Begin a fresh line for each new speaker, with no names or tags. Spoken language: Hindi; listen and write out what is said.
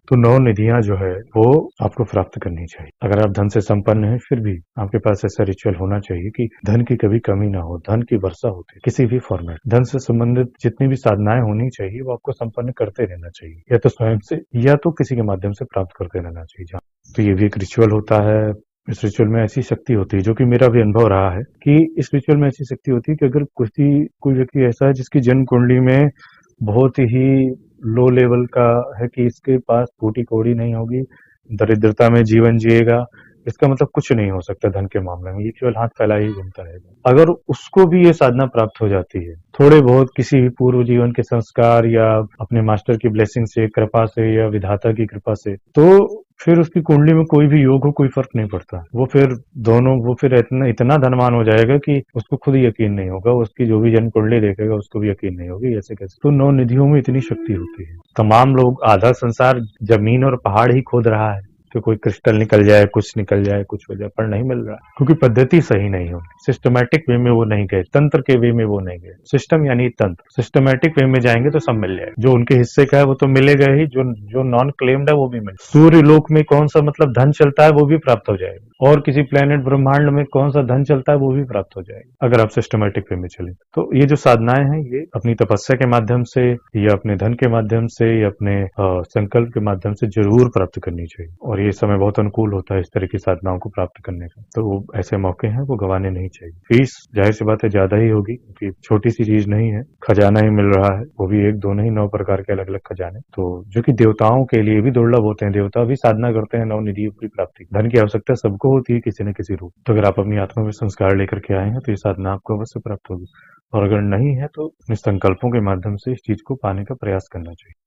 तो 9 निधियां जो है वो आपको प्राप्त करनी चाहिए। अगर आप धन से संपन्न हैं फिर भी आपके पास ऐसा रिचुअल होना चाहिए कि धन की कभी कमी ना हो, धन की वर्षा होती किसी भी फॉर्मेट। धन से संबंधित जितनी भी साधनाएं होनी चाहिए वो आपको संपन्न करते रहना चाहिए, या तो स्वयं से या तो किसी के माध्यम से प्राप्त करते रहना चाहिए। तो ये भी एक रिचुअल होता है। इस रिचुअल में ऐसी शक्ति होती है, जो कि मेरा भी अनुभव रहा है कि इस रिचुअल में ऐसी शक्ति होती है कि अगर कोई व्यक्ति ऐसा है जिसकी जन्म कुंडली में बहुत ही लो लेवल का है कि इसके पास फूटी कौड़ी नहीं होगी, दरिद्रता में जीवन जिएगा, इसका मतलब कुछ नहीं हो सकता धन के मामले में, ये केवल हाथ फैला ही घूमता रहेगा। अगर उसको भी ये साधना प्राप्त हो जाती है थोड़े बहुत किसी भी पूर्व जीवन के संस्कार या अपने मास्टर की ब्लेसिंग से, कृपा से या विधाता की कृपा से, तो फिर उसकी कुंडली में कोई भी योग हो कोई फर्क नहीं पड़ता। वो फिर इतना धनवान हो जाएगा कि उसको खुद यकीन नहीं होगा, उसकी जो भी जन्म कुंडली देखेगा उसको भी यकीन नहीं होगी ऐसे कैसे। तो 9 निधियों में इतनी शक्ति होती है। तमाम लोग, आधा संसार जमीन और पहाड़ ही खोद रहा है कि कोई क्रिस्टल निकल जाए, कुछ निकल जाए, कुछ हो जाए, पर नहीं मिल रहा, क्योंकि पद्धति सही नहीं हो, सिस्टमैटिक वे में वो नहीं गए, तंत्र के वे में वो नहीं गए। सिस्टम यानी तंत्र, सिस्टमैटिक वे में जाएंगे तो सब मिल जाएगा। जो उनके हिस्से का है वो तो मिलेगा ही, जो जो नॉन क्लेम्ड है वो भी मिलेगा। सूर्य लोक में कौन सा मतलब धन चलता है वो भी प्राप्त हो जाएगा, और किसी प्लेनेट ब्रह्मांड में कौन सा धन चलता है वो भी प्राप्त हो जाएगा, अगर आप सिस्टमैटिक वे में चले। तो ये जो साधनाएं हैं ये अपनी तपस्या के माध्यम से या अपने धन के माध्यम से या अपने संकल्प के माध्यम से जरूर प्राप्त करनी चाहिए, और ये समय बहुत अनुकूल होता है इस तरह की साधनाओं को प्राप्त करने का। तो वो ऐसे मौके हैं वो गंवाने नहीं चाहिए। फीस जाहिर सी बात है ज्यादा ही होगी, क्योंकि छोटी सी चीज नहीं है, खजाना ही मिल रहा है, वो भी एक दो नहीं 9 प्रकार के अलग अलग खजाने, तो जो कि देवताओं के लिए भी दुर्लभ होते हैं। देवता भी साधना करते हैं 9 निधियों की प्राप्ति। धन की आवश्यकता सबको होती है किसी न किसी रूप। तो अगर आप अपनी आत्मा में संस्कार लेकर के आए हैं तो ये साधना आपको अवश्य प्राप्त होगी, और अगर नहीं है तो अपने संकल्पों के माध्यम से इस चीज को पाने का प्रयास करना चाहिए।